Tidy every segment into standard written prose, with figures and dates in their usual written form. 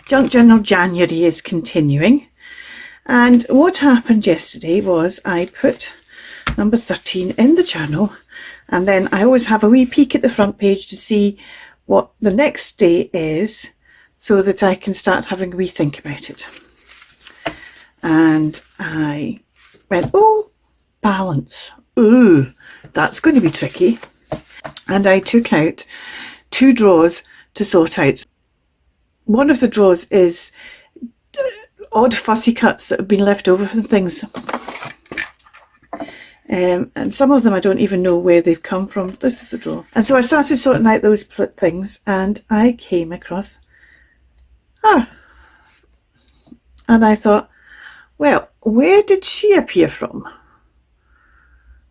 Junk Journal January is continuing, and what happened yesterday was I put number 13 in the journal, and then I always have a wee peek at the front page to see what the next day is so that I can start having a wee think about it. And I went, oh, balance. Ooh, that's going to be tricky. And I took out 2 drawers to sort out. One of the drawers is odd fussy cuts that have been left over from things. And some of them I don't even know where they've come from. This is the drawer. And so I started sorting out those things, and I came across her. And I thought, well, where did she appear from?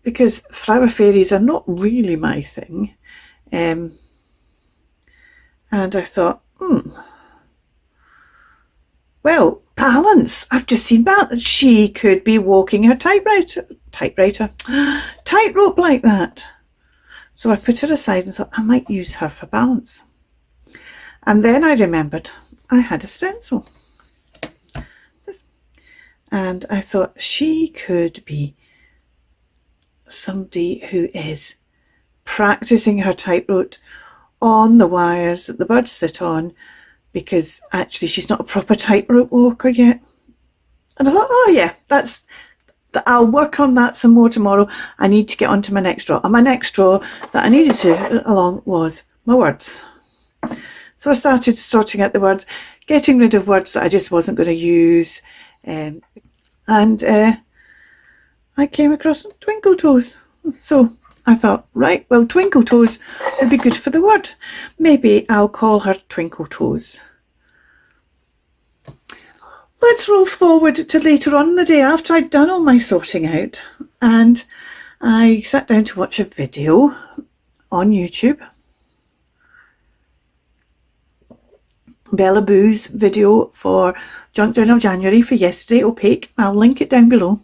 Because flower fairies are not really my thing. And I thought, well, balance. I've just seen balance. She could be walking her tightrope like that. So I put her aside and thought I might use her for balance. And then I remembered I had a stencil. And I thought she could be somebody who is practicing her tightrope on the wires that the birds sit on, because actually she's not a proper tightrope walker yet. And I thought, oh yeah, I'll work on that some more tomorrow. I need to get onto my next drawer. And my next drawer that I needed to along was my words. So I started sorting out the words, getting rid of words that I just wasn't going to use. And I came across Twinkle Toes. So I thought, right, well, Twinkle Toes would be good for the word. Maybe I'll call her Twinkle Toes. Let's roll forward to later on in the day after I'd done all my sorting out, and I sat down to watch a video on YouTube. Bella Boo's video for Junk Journal January for yesterday, opaque. I'll link it down below.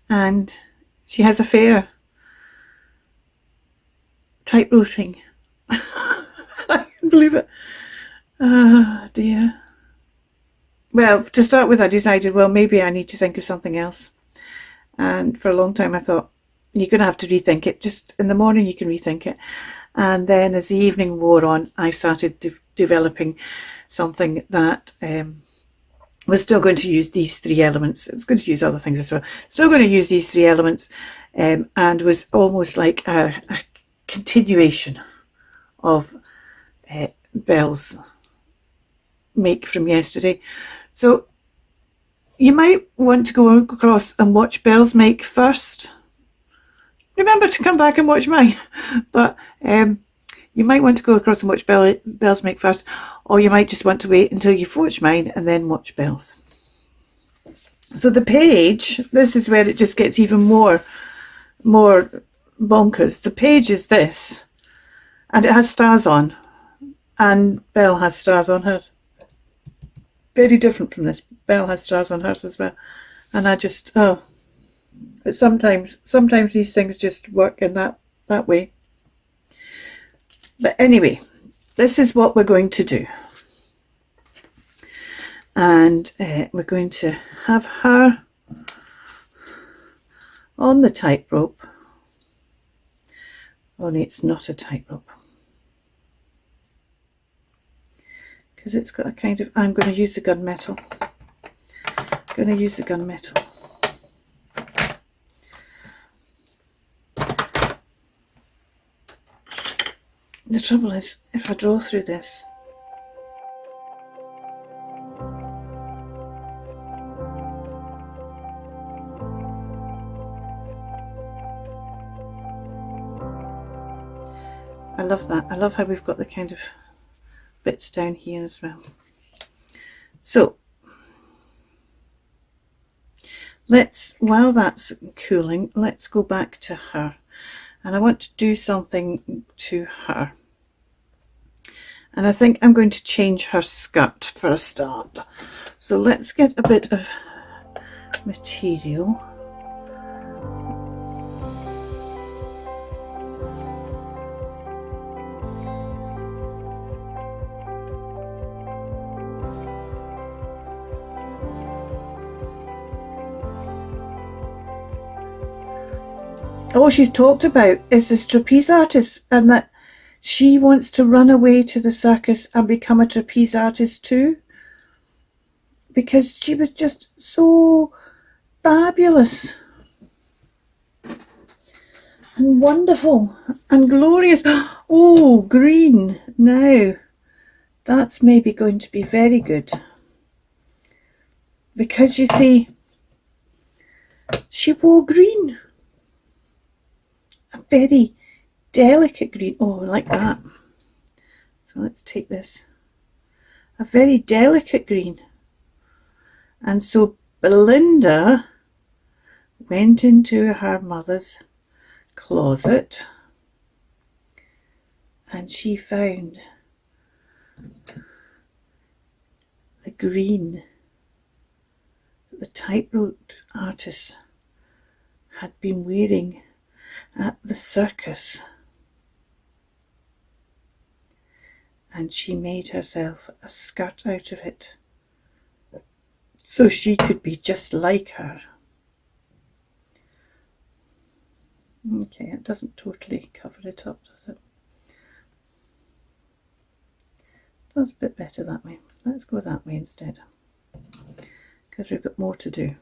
And she has a fair tightrope thing. I can't believe it. Oh dear. Well, to start with, I decided, well, maybe I need to think of something else. And for a long time I thought, you're going to have to rethink it. Just in the morning you can rethink it. And then as the evening wore on, I started developing something that was still going to use these 3 elements. It's going to use other things as well. Still going to use these 3 elements, and was almost like a continuation of Belle's make from yesterday. So you might want to go across and watch Belle's make first. Remember to come back and watch mine. But you might want to go across and watch Belle's make first, or you might just want to wait until you've watched mine and then watch Belle's. So the page, this is where it just gets even more bonkers. The page is this, and it has stars on, and Belle has stars on hers. Very different from this. Belle has stars on hers as well. And I just, but sometimes these things just work in that way. But anyway, this is what we're going to do. And we're going to have her on the tightrope. Only it's not a tightrope. Because it's got a kind of, I'm going to use the gunmetal. The trouble is, if I draw through this, I love that. I love how we've got the kind of bits down here as well. So while that's cooling, let's go back to her. And I want to do something to her. And I think I'm going to change her skirt for a start. So let's get a bit of material. all she's talked about is this trapeze artist, and that she wants to run away to the circus and become a trapeze artist too, because she was just so fabulous and wonderful and glorious. Oh, green. Now, that's maybe going to be very good. Because you see, she wore green. A very delicate green. Oh, like that. So let's take this. A very delicate green. And so Belinda went into her mother's closet and she found the green that the tightrope artist had been wearing at the circus, and she made herself a skirt out of it so she could be just like her. Okay, it doesn't totally cover it up, does it? That's a bit better that way. Let's go that way instead, because we've got more to do.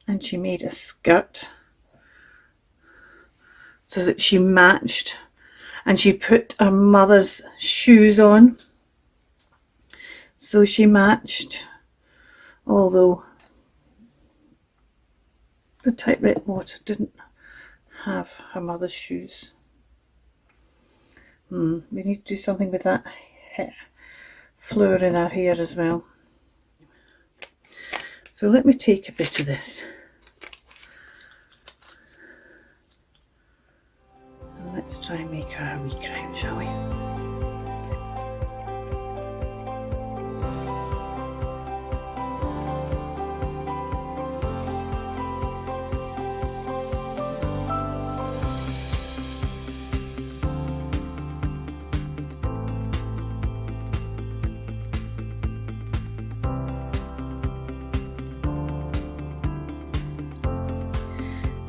And she made a skirt so that she matched, and she put her mother's shoes on so she matched, although the tightrope water didn't have her mother's shoes. We need to do something with that flower in her hair as well. So let me take a bit of this. And let's try and make her a wee crown, shall we?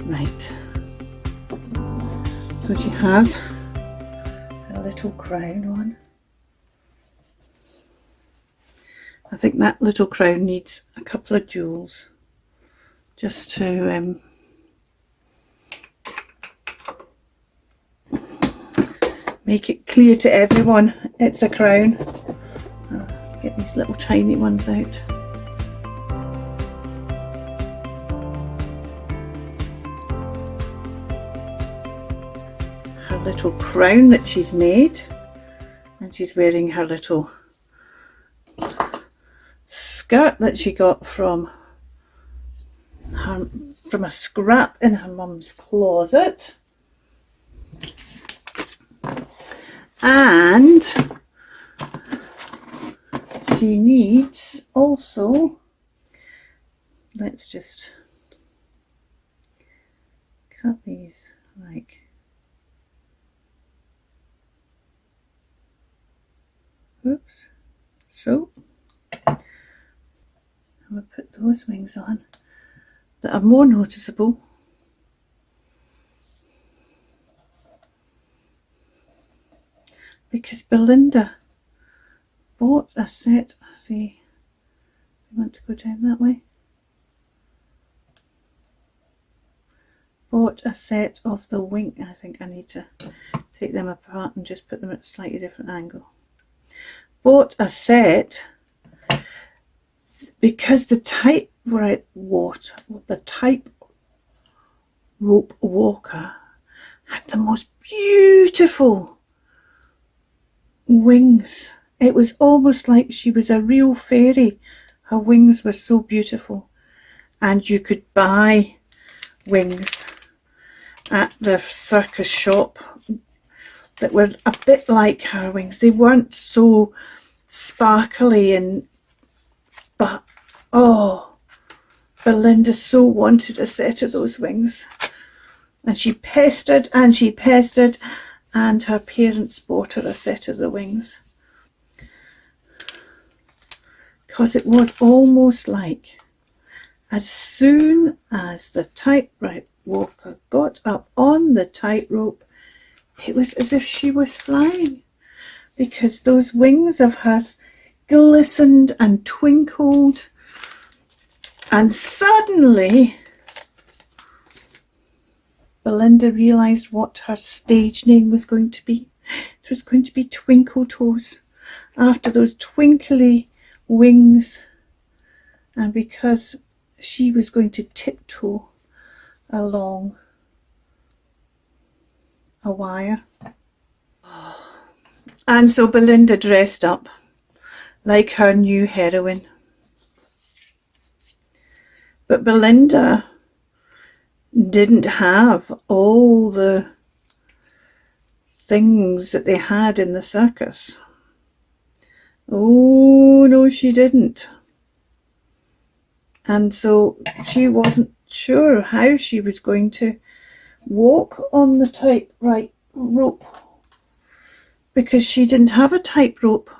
Right, so she has a little crown on. I think that little crown needs a couple of jewels just to make it clear to everyone it's a crown. I'll get these little tiny ones out. Little crown that she's made, and she's wearing her little skirt that she got from a scrap in her mum's closet, and she needs also, let's just cut these like oops, so I'm going to put those wings on that are more noticeable, because Belinda bought a set. See, I want to go down that way. Bought a set of the wing. I think I need to take them apart and just put them at a slightly different angle. Bought a set because the tightrope walker had the most beautiful wings. It was almost like she was a real fairy. Her wings were so beautiful, and you could buy wings at the circus shop that were a bit like her wings. They weren't so sparkly, but oh, Belinda so wanted a set of those wings, and she pestered and she pestered, and her parents bought her a set of the wings, because it was almost like As soon as the tightrope walker got up on the tightrope, it was as if she was flying, because those wings of hers glistened and twinkled, and suddenly Belinda realised what her stage name was going to be. It was going to be Twinkle Toes, after those twinkly wings, and because she was going to tiptoe along a wire. And so Belinda dressed up like her new heroine. But Belinda didn't have all the things that they had in the circus. Oh, no, she didn't. And so she wasn't sure how she was going to walk on the tightrope, because she didn't have a tightrope.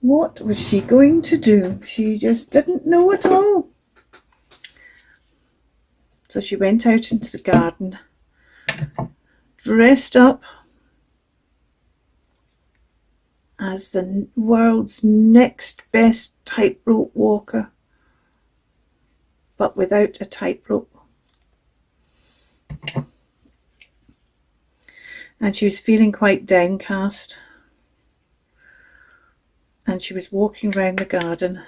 What was she going to do? She just didn't know at all. So she went out into the garden, dressed up as the world's next best tightrope walker, but without a tightrope. And she was feeling quite downcast. And she was walking round the garden,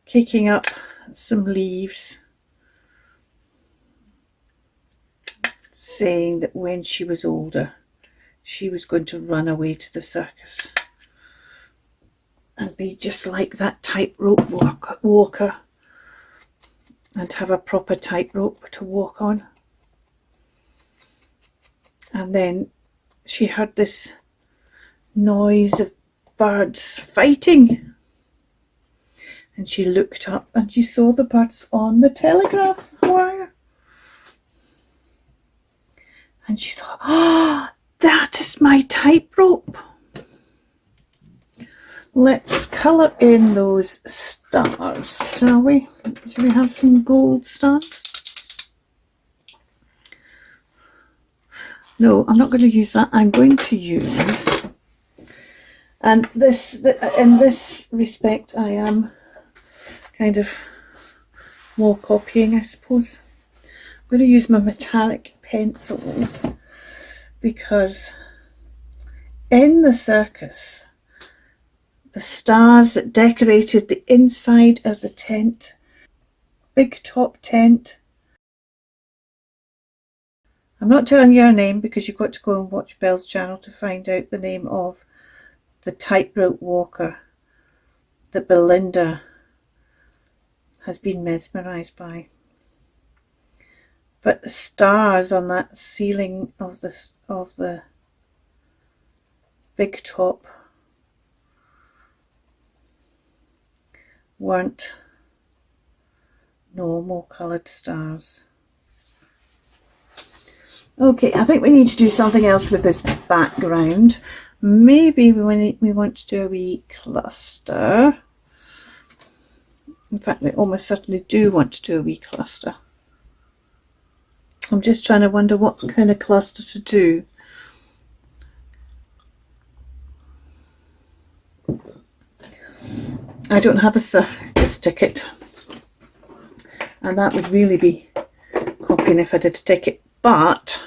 kicking up some leaves, saying that when she was older, she was going to run away to the circus and be just like that tightrope walker and have a proper tightrope to walk on. And then she heard this noise of birds fighting, and she looked up and she saw the birds on the telegraph wire, and she thought, ah, that is my tightrope. Let's colour in those stars, shall we? Shall we have some gold stars? No, I'm not going to use that. I'm going to use, and in this respect, I am kind of more copying, I suppose. I'm going to use my metallic pencils, because in the circus, the stars that decorated the inside of the tent, big top tent. I'm not telling you her name, because you've got to go and watch Belle's channel to find out the name of the tightrope walker that Belinda has been mesmerised by. But the stars on that ceiling of the big top weren't normal coloured stars. Okay, I think we need to do something else with this background. Maybe we want to do a wee cluster. In fact, we almost certainly do want to do a wee cluster. I'm just trying to wonder what kind of cluster to do. I don't have a circus ticket, and that would really be copying if I did a ticket. But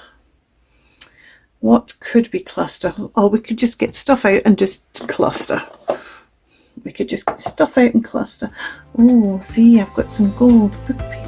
what could we cluster? Oh, we could just get stuff out and just cluster. We could just get stuff out and cluster. Oh, see, I've got some gold book page.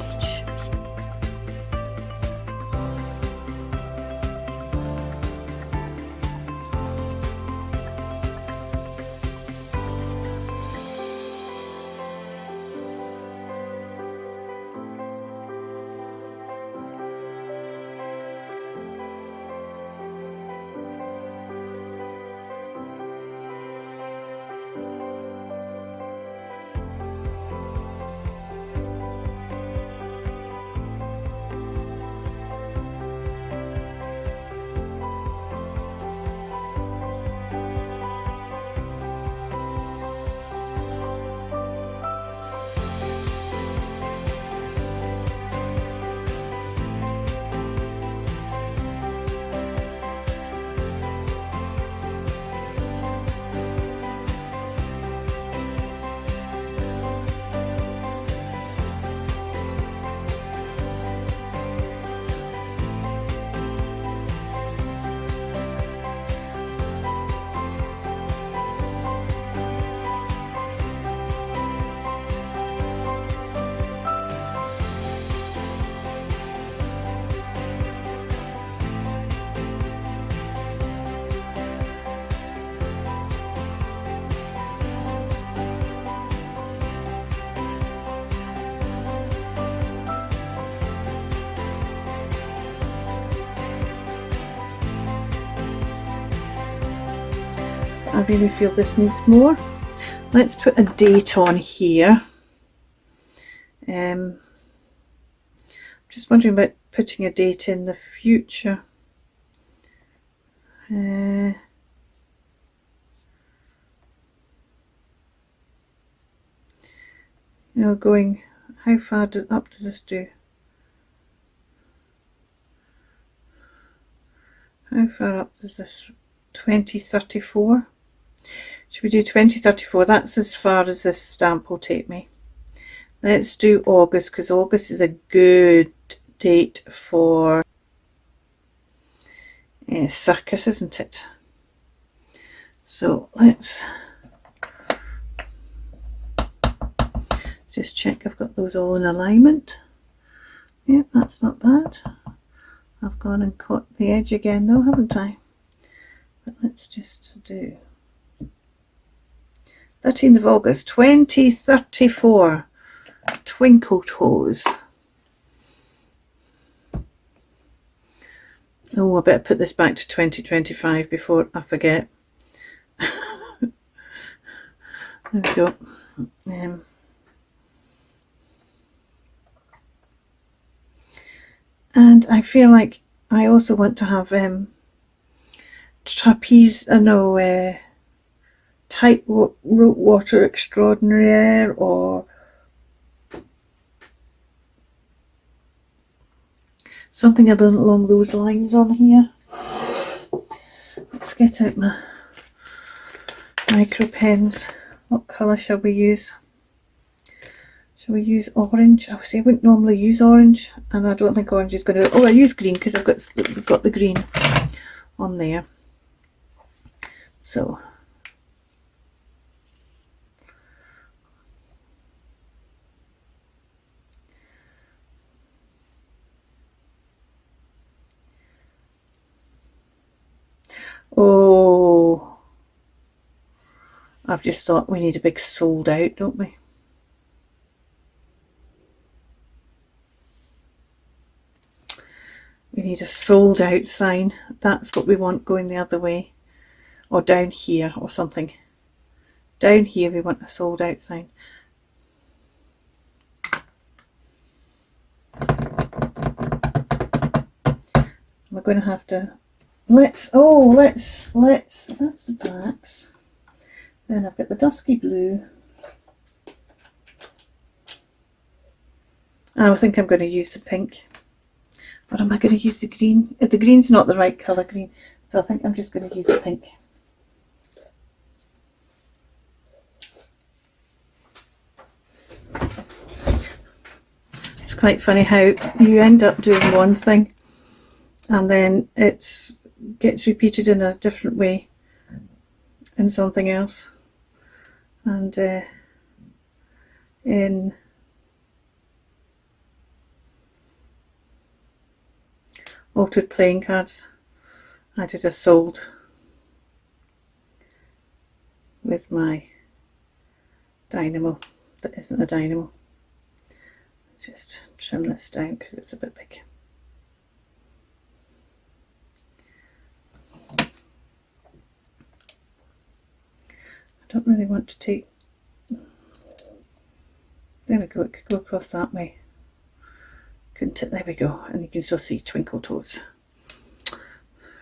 I really feel this needs more. Let's put a date on here. Just wondering about putting a date in the future. Going, how far up does this do? How far up does this? 2034? Should we do 2034? That's as far as this stamp will take me. Let's do August, because August is a good date for circus, isn't it? So let's just check I've got those all in alignment. Yep, that's not bad. I've gone and caught the edge again though, haven't I? But let's just do 13th of August 2034, Twinkle Toes. Oh, I better put this back to 2025 before I forget. There we go. And I feel like I also want to have tightrope water extraordinaire, or something along those lines on here. Let's get out my micro pens. What colour shall we use? Shall we use orange? I wouldn't normally use orange, and I don't think orange is going to... Oh, I use green because we've got the green on there. So oh, I've just thought we need a big sold out, don't we? We need a sold out sign. That's what we want going the other way. Or down here or something. Down here we want a sold out sign. We're going to have to... that's the blacks. Then I've got the dusky blue. I think I'm going to use the pink. Or am I going to use the green? The green's not the right colour green, so I think I'm just going to use the pink. It's quite funny how you end up doing one thing and then it gets repeated in a different way in something else. And in altered playing cards, I did a sold with my dynamo that isn't a dynamo. Let's just trim this down because it's a bit big. I don't really want to take... there we go, it could go across that way. There we go, and you can still see Twinkle Toes.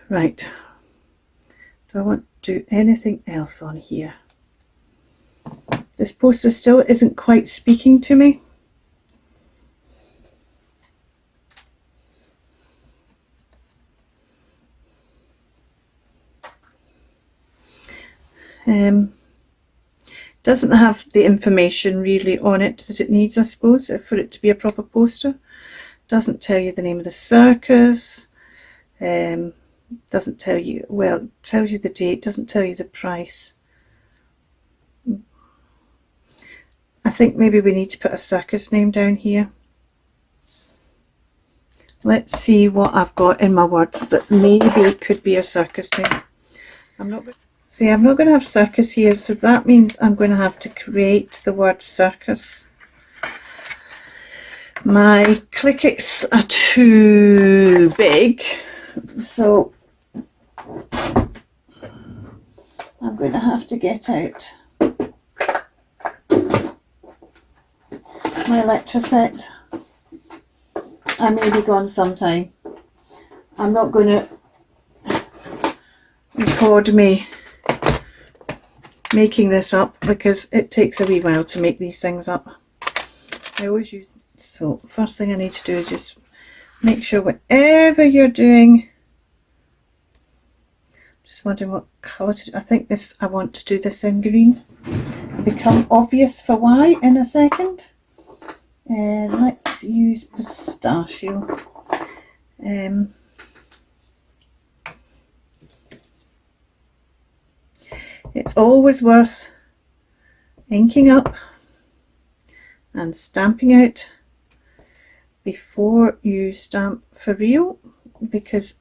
Right, do I want to do anything else on here? This poster still isn't quite speaking to me. Doesn't have the information really on it that it needs, I suppose, for it to be a proper poster. Doesn't tell you the name of the circus, doesn't tell you, well, it tells you the date, doesn't tell you the price. I think maybe we need to put a circus name down here. Let's see what I've got in my words that maybe could be a circus name. I'm not going to have circus here, so that means I'm going to have to create the word circus. My clickets are too big, so I'm going to have to get out my Electroset. I may be gone sometime. I'm not going to record me making this up because it takes a wee while to make these things up. I always use, so first thing I need to do is just make sure whatever you're doing, just wondering what colour to do. I think this, I want to do this in green. It'll become obvious for why in a second. Let's use pistachio. It's always worth inking up and stamping out before you stamp for real, because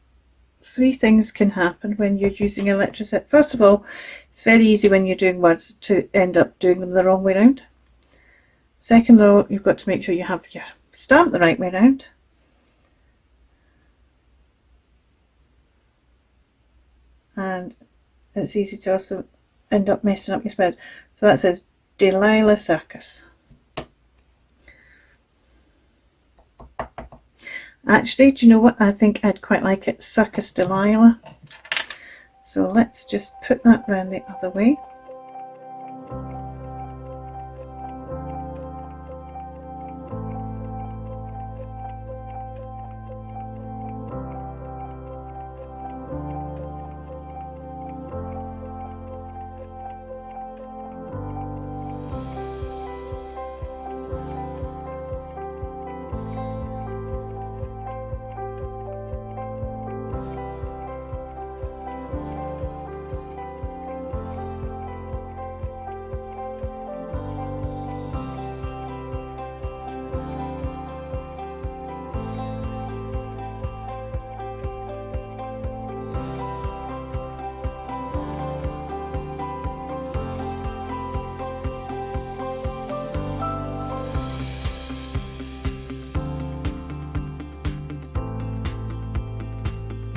3 things can happen when you're using Electroset. First of all, it's very easy when you're doing words to end up doing them the wrong way round. Second though, you've got to make sure you have your stamp the right way round. And it's easy to also end up messing up your spread. So that says Delilah Circus. Actually, do you know what? I think I'd quite like it, Circus Delilah. So let's just put that round the other way.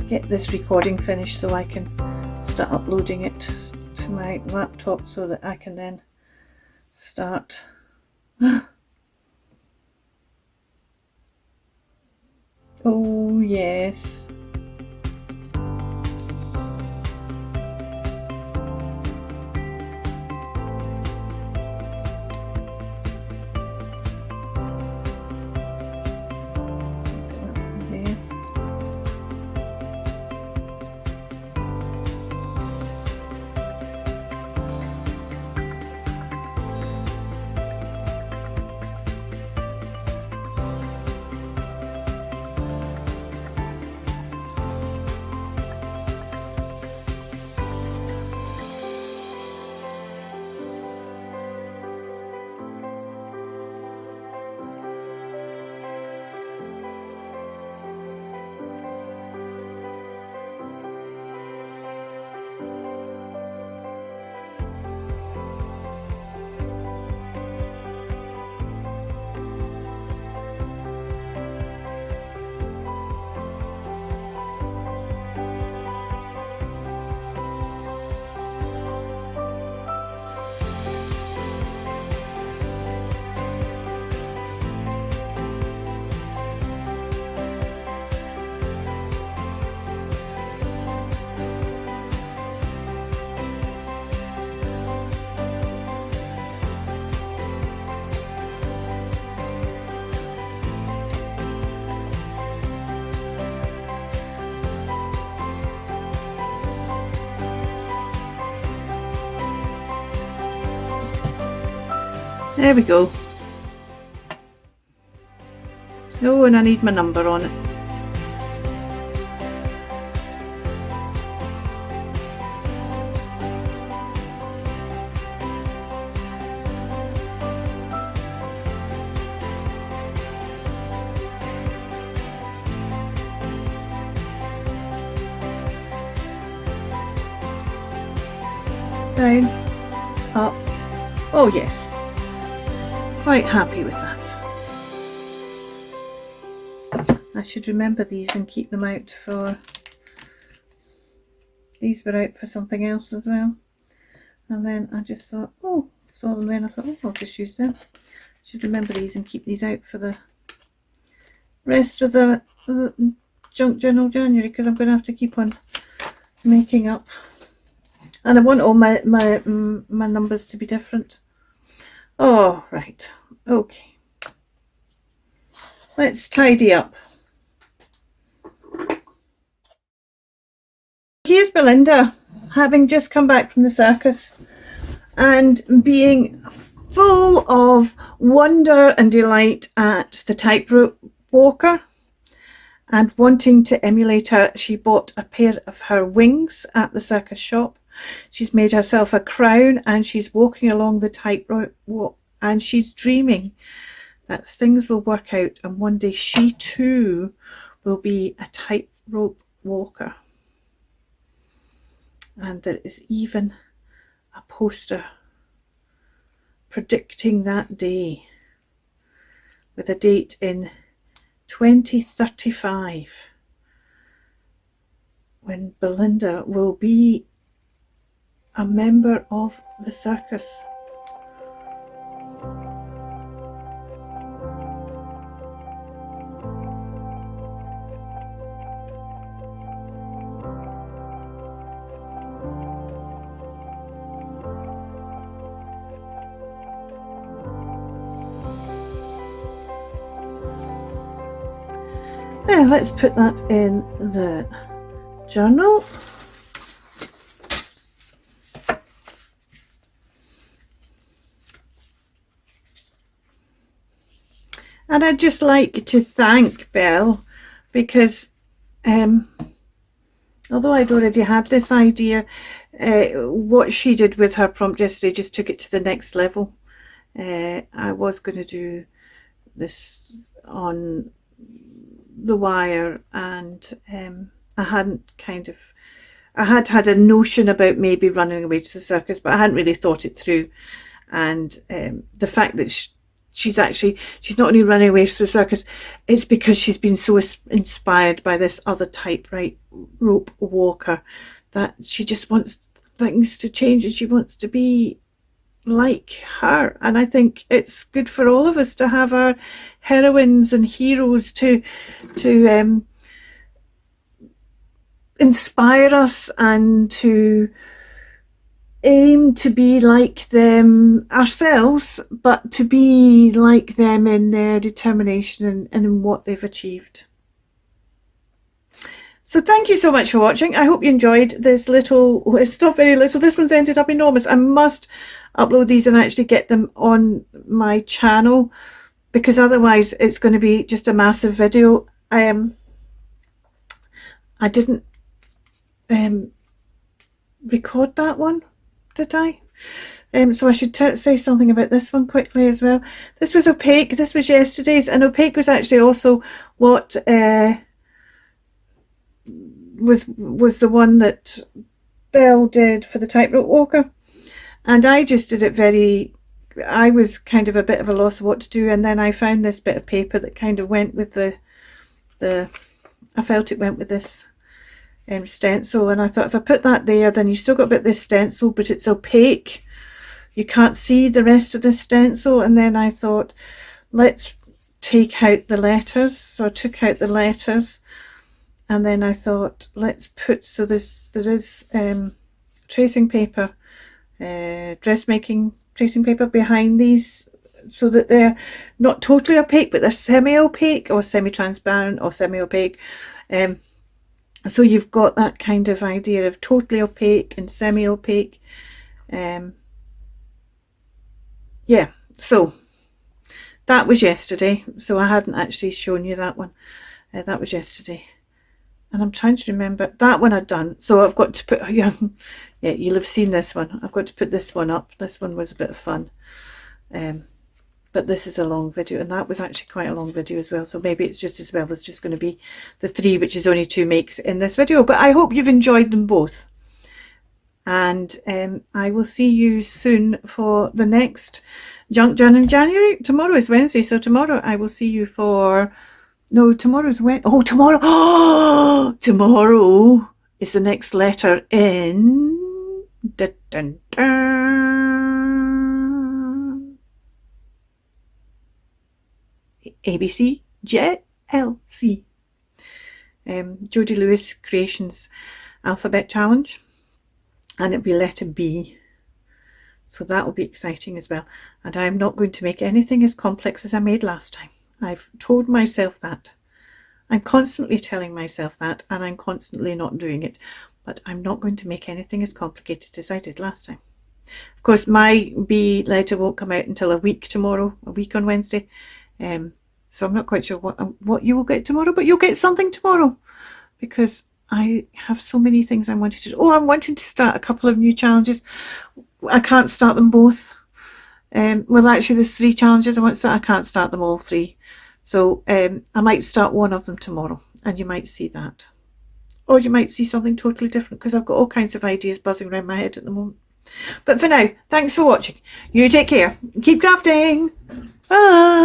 Get this recording finished so I can start uploading it to my laptop so that I can then start. Oh yes. There we go. Oh, and I need my number on it. Down, up. Oh yes. Quite happy with that. I should remember these and keep them out for, these were out for something else as well. And then I just thought, oh, saw them then. I thought, oh, I'll just use them. Should remember these and keep these out for the rest of the junk journal January, because I'm going to have to keep on making up. And I want all my numbers to be different. Oh, right. Okay. Let's tidy up. Here's Belinda, having just come back from the circus and being full of wonder and delight at the tightrope walker and wanting to emulate her. She bought a pair of her wings at the circus shop. She's made herself a crown and she's walking along the tightrope walk, and she's dreaming that things will work out and one day she too will be a tightrope walker. And there is even a poster predicting that day with a date in 2035 when Belinda will be a member of the circus. Now let's put that in the journal. And I'd just like to thank Belle, because although I'd already had this idea, what she did with her prompt yesterday just took it to the next level. I was going to do this on the wire, and I had a notion about maybe running away to the circus, but I hadn't really thought it through. And the fact that she's not only running away to the circus, it's because she's been so inspired by this other tightrope walker that she just wants things to change and she wants to be like her. And I think it's good for all of us to have our heroines and heroes to inspire us and to aim to be like them ourselves, but to be like them in their determination and in what they've achieved. So thank you so much for watching. I hope you enjoyed this little, it's not very little, this one's ended up enormous. I must upload these and actually get them on my channel, because otherwise it's going to be just a massive video. I didn't record that one, did I? So I should say something about this one quickly as well. This was opaque. This was yesterday's, and opaque was actually also what was the one that Belle did for the tightrope walker. And I just did it I was kind of a bit of a loss of what to do, and then I found this bit of paper that kind of went with I felt it went with this stencil, and I thought if I put that there, then you still got a bit of this stencil, but it's opaque. You can't see the rest of the stencil. And then I thought, let's take out the letters. So I took out the letters, and then I thought, let's put, so there is tracing paper, dressmaking tracing paper behind these, so that they're not totally opaque, but they're semi-opaque or semi-transparent or semi-opaque. So you've got that kind of idea of totally opaque and semi-opaque. Yeah, so that was yesterday. So I hadn't actually shown you that one. That was yesterday. And I'm trying to remember, that one I'd done. So I've got to put, yeah, you'll have seen this one. I've got to put this one up. This one was a bit of fun. But this is a long video, and that was actually quite a long video as well. So maybe it's just as well as just going to be the 3, which is only 2 makes in this video. But I hope you've enjoyed them both. And I will see you soon for the next Junk Journal in January. Tomorrow is Wednesday, so tomorrow I will see you for... No, tomorrow's when? Oh, tomorrow. Oh, tomorrow is the next letter in Dun, dun, dun. ABC JLC. Jodie Lewis Creations Alphabet Challenge, and it'll be letter B. So that will be exciting as well. And I'm not going to make anything as complex as I made last time. I've told myself that. I'm constantly telling myself that, and I'm constantly not doing it. But I'm not going to make anything as complicated as I did last time. Of course, my B letter won't come out until a week tomorrow, a week on Wednesday. So I'm not quite sure what you will get tomorrow, but you'll get something tomorrow, because I have so many things I wanted to do. Oh, I'm wanting to start a couple of new challenges. I can't start them both. Well, actually, there's 3 challenges I want to start. I can't start them all 3. So I might start one of them tomorrow, and you might see that. Or you might see something totally different, because I've got all kinds of ideas buzzing around my head at the moment. But for now, thanks for watching. You take care. Keep crafting. Bye.